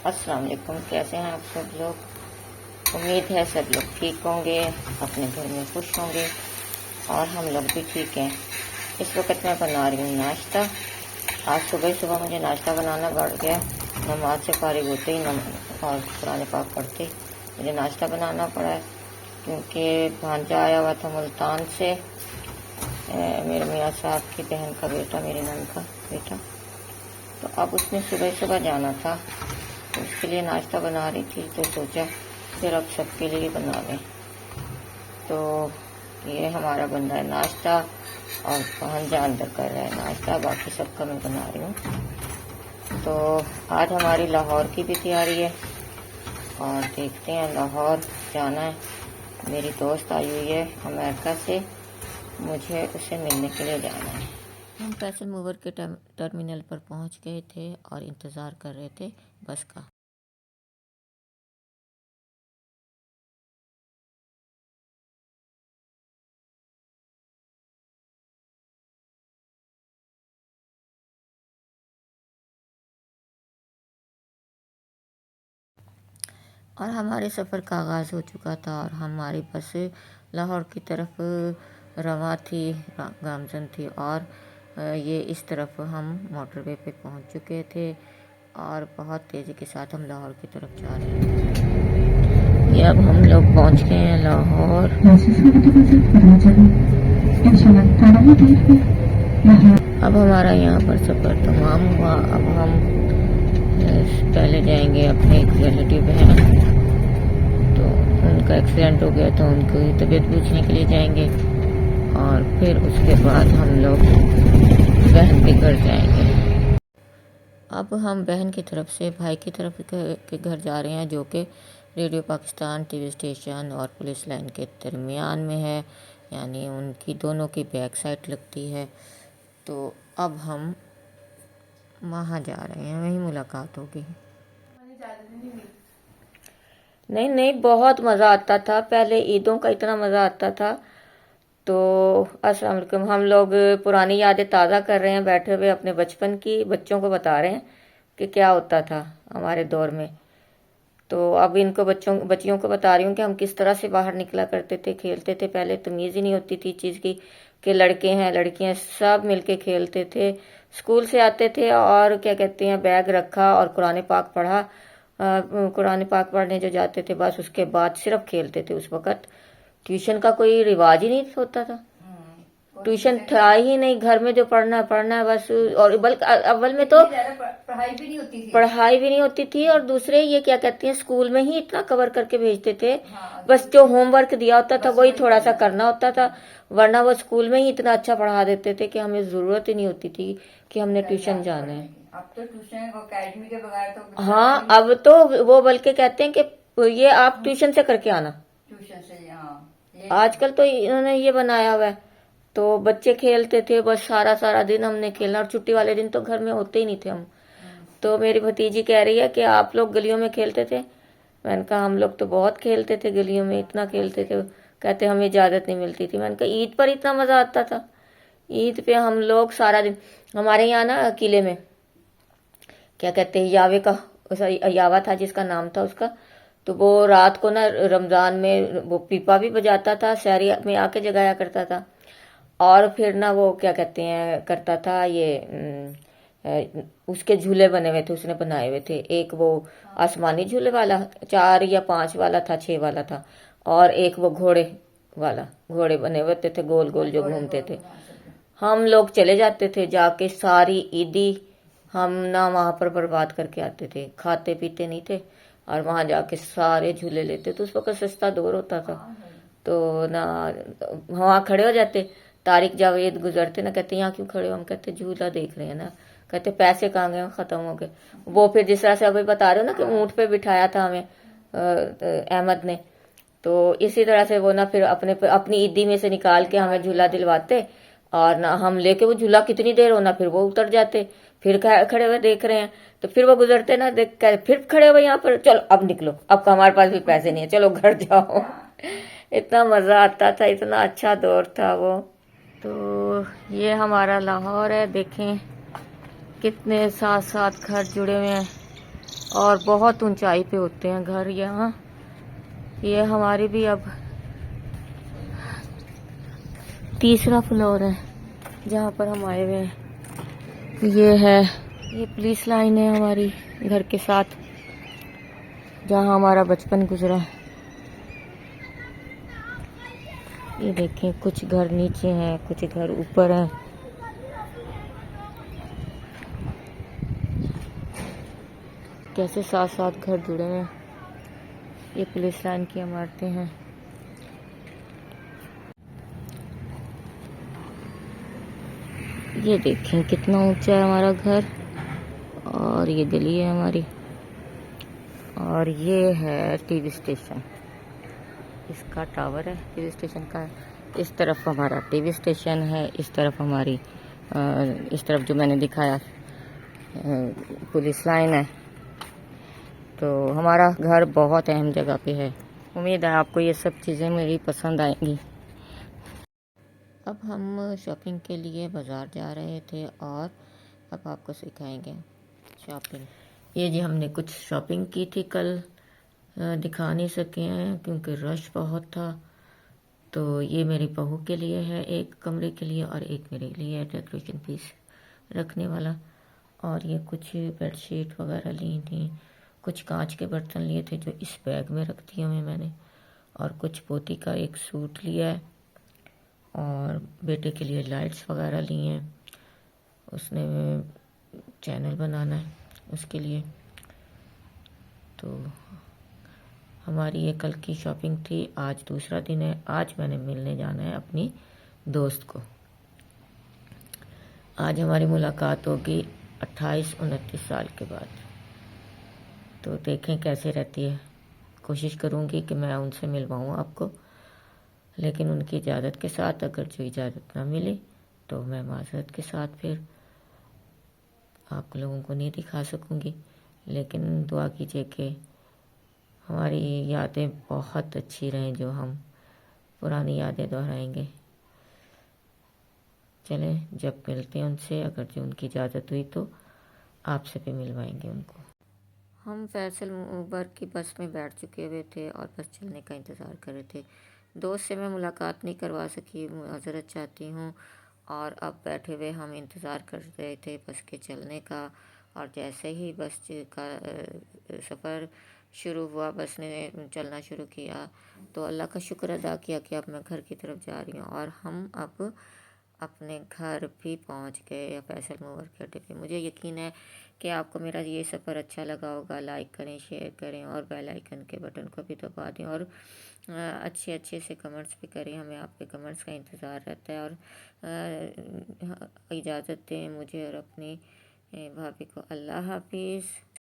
अस्सलाम वालेकुम। कैसे हैं आप सब लोग? उम्मीद है सब लोग ठीक होंगे, अपने घर में खुश होंगे और हम लोग भी ठीक हैं। इस वक्त मैं बना रही हूँ नाश्ता। आज सुबह सुबह मुझे नाश्ता बनाना पड़ गया। नमाज से फारिग होते ही और कुरान पाक पढ़ते ही मुझे नाश्ता बनाना पड़ा है, क्योंकि भांजा आया हुआ था मुल्तान से, मेरे मियाँ साहब की बहन का बेटा, मेरे नंद का बेटा। तो अब उसने सुबह सुबह जाना था, तो उसके लिए नाश्ता बना रही थी। तो सोचा फिर अब सबके लिए बना लें। तो ये हमारा बन रहा है नाश्ता और भांजा अंदर कर रहा है नाश्ता, बाकी सबका मैं बना रही हूँ। तो आज हमारी लाहौर की भी तैयारी है और देखते हैं, लाहौर जाना है। मेरी दोस्त आई हुई है अमेरिका से, मुझे उसे मिलने के लिए जाना है। हम पैसल मूवर के टर्मिनल पर पहुंच गए थे और इंतज़ार कर रहे थे बस का। और हमारे सफ़र का आगाज़ हो चुका था और हमारी बस लाहौर की तरफ रवां थी, गामजन थी। और ये इस तरफ हम मोटरवे पे पहुंच चुके थे और बहुत तेज़ी के साथ हम लाहौर की तरफ जा रहे हैं। ये अब हम लोग पहुंच गए हैं लाहौर। अब हमारा यहाँ पर सफ़र तमाम हुआ। अब हम पहले जाएंगे अपने एक रिलेटिव है, तो उनका एक्सीडेंट हो गया, तो उनकी तबीयत पूछने के लिए जाएंगे और फिर उसके बाद हम लोग बहन के घर जाएंगे। अब हम बहन की तरफ से भाई की तरफ के घर जा रहे हैं, जो कि रेडियो पाकिस्तान टीवी स्टेशन और पुलिस लाइन के दरमियान में है, यानी उनकी दोनों की बैक साइड लगती है। तो अब हम वहाँ जा रहे हैं, वहीं मुलाकात होगी। नहीं नहीं, बहुत मज़ा आता था पहले, ईदों का इतना मज़ा आता था। तो अस्सलाम वालेकुम। हम लोग पुरानी यादें ताज़ा कर रहे हैं बैठे हुए, अपने बचपन की, बच्चों को बता रहे हैं कि क्या होता था हमारे दौर में। तो अब इनको बच्चियों को बता रही हूँ कि हम किस तरह से बाहर निकला करते थे, खेलते थे। पहले तमीज़ ही नहीं होती थी चीज़ की कि लड़के हैं लड़कियां, सब मिलके खेलते थे। स्कूल से आते थे और क्या कहते हैं, बैग रखा और कुरान पाक पढ़ा। कुरान पाक पढ़ने जो जाते थे, बस उसके बाद सिर्फ खेलते थे। उस वक़्त ट्यूशन का कोई रिवाज ही नहीं होता था, ट्यूशन था ही नहीं। घर में जो पढ़ना है बस। और बल्कि अव्वल में तो पढ़ाई भी नहीं होती थी और दूसरे ये क्या कहते हैं, स्कूल में ही इतना कवर करके भेजते थे। बस जो होमवर्क दिया होता था वही थोड़ा सा करना होता था, वरना वो स्कूल में ही इतना अच्छा पढ़ा देते थे कि हमें जरूरत ही नहीं होती थी कि हमने ट्यूशन जाना है। अब तो ट्यूशन अकेडमी के बगैर तो हाँ, अब तो वो बल्कि कहते हैं कि ये आप ट्यूशन से करके आना। ट्यूशन से आजकल तो इन्होंने ये बनाया हुआ है। तो बच्चे खेलते थे बस, सारा सारा दिन हमने खेलना, और छुट्टी वाले दिन तो घर में होते ही नहीं थे हम। तो मेरी भतीजी कह रही है कि आप लोग गलियों में खेलते थे। मैंने कहा हम लोग तो बहुत खेलते थे गलियों में, इतना खेलते थे। कहते हमें इजाज़त नहीं मिलती थी। मैंने कहा ईद पर इतना मज़ा आता था। ईद पे हम लोग सारा दिन, हमारे यहाँ ना किले में क्या कहते हैं, यावे का, सॉरी यावा था जिसका नाम था उसका। तो वो रात को ना रमज़ान में वो पीपा भी बजाता था, शहरी में आके जगाया करता था। और फिर ना वो क्या कहते हैं करता था, ये उसके झूले बने हुए थे, उसने बनाए हुए थे। एक वो आसमानी झूले वाला 4 या 5 वाला था, 6 वाला था, और एक वो घोड़े वाला, घोड़े बने हुए थे गोल गोल जो घूमते थे। हम लोग चले जाते थे, जाके सारी ईदी हम ना वहाँ पर बर्बाद करके आते थे। खाते पीते नहीं थे और वहाँ जाके सारे झूले लेते। तो उस वक्त सस्ता दौर होता था, तो ना वहाँ खड़े हो जाते। तारिक जावेद गुजरते ना, कहते यहाँ क्यों खड़े हो? हम कहते झूला देख रहे हैं ना। कहते पैसे कहाँ गए? खत्म हो गए। वो फिर जिस तरह से अभी बता रहे हो ना कि ऊँट पे बिठाया था हमें अहमद ने, तो इसी तरह से वो ना फिर अपनी ईदी में से निकाल के हमें झूला दिलवाते। और ना हम लेके वो झूला कितनी देर होना, फिर वो उतर जाते, फिर खड़े हुए देख रहे हैं। तो फिर वो गुजरते ना, देख कर फिर खड़े हुए यहाँ पर, चलो अब निकलो, अब हमारे पास भी पैसे नहीं है, चलो घर जाओ। इतना मज़ा आता था, इतना अच्छा दौर था वो। तो ये हमारा लाहौर है, देखें कितने साथ साथ घर जुड़े हुए हैं और बहुत ऊंचाई पे होते हैं घर यहाँ। ये हमारी भी अब तीसरा फ्लोर है जहाँ पर हम आए हुए हैं। ये है, ये पुलिस लाइन है हमारी घर के साथ, जहाँ हमारा बचपन गुजरा। ये देखें, कुछ घर नीचे हैं, कुछ घर ऊपर हैं। कैसे साथ साथ घर जुड़े हैं। ये पुलिस लाइन की इमारतें हैं। ये देखें कितना ऊंचा है हमारा घर, और ये गली है हमारी, और ये है टीवी स्टेशन। इसका टावर है टीवी स्टेशन का। इस तरफ हमारा टीवी स्टेशन है, इस तरफ हमारी इस तरफ जो मैंने दिखाया पुलिस लाइन है। तो हमारा घर बहुत अहम जगह पे है। उम्मीद है आपको ये सब चीज़ें मेरी पसंद आएंगी। अब हम शॉपिंग के लिए बाज़ार जा रहे थे और अब आपको सिखाएंगे शॉपिंग। ये जी हमने कुछ शॉपिंग की थी कल, दिखा नहीं सके हैं क्योंकि रश बहुत था। तो ये मेरी बहू के लिए है, एक कमरे के लिए, और एक मेरे लिए है डेकोरेशन पीस रखने वाला। और ये कुछ बेडशीट वगैरह ली थी, कुछ कांच के बर्तन लिए थे जो इस बैग में रख दिए हुए मैंने, और कुछ पोती का एक सूट लिया है, और बेटे के लिए लाइट्स वगैरह ली हैं, उसने चैनल बनाना है उसके लिए। तो हमारी ये कल की शॉपिंग थी। आज दूसरा दिन है, आज मैंने मिलने जाना है अपनी दोस्त को। आज हमारी मुलाकात होगी 28-29 साल के बाद। तो देखें कैसे रहती है। कोशिश करूंगी कि मैं उनसे मिलवाऊँ आपको, लेकिन उनकी इजाज़त के साथ। अगर जो इजाज़त ना मिले तो मैं माज़रत के साथ फिर आप लोगों को नहीं दिखा सकूंगी। लेकिन दुआ कीजिए कि हमारी यादें बहुत अच्छी रहें, जो हम पुरानी यादें दोहराएंगे। चलें, जब मिलते हैं उनसे, अगर जो उनकी इजाज़त हुई तो आपसे भी मिलवाएंगे उनको। हम फैसल उबर की बस में बैठ चुके हुए थे और बस चलने का इंतज़ार कर रहे थे। दोस्त से मैं मुलाकात नहीं करवा सकी, माज़रत चाहती हूँ। और अब बैठे हुए हम इंतज़ार कर रहे थे बस के चलने का। और जैसे ही बस का सफ़र शुरू हुआ, बस ने चलना शुरू किया, तो अल्लाह का शुक्र अदा किया कि अब मैं घर की तरफ जा रही हूँ। और हम अब अपने घर भी पहुँच गए फैसल मूवर के अड्डे पे। मुझे यकीन है कि आपको मेरा ये सफ़र अच्छा लगा होगा। लाइक करें, शेयर करें और बेल आइकन के बटन को भी दबा दें, और अच्छे अच्छे से कमेंट्स भी करें। हमें आपके कमेंट्स का इंतज़ार रहता है। और इजाज़त दें मुझे और अपनी भाभी को। अल्लाह हाफिज़।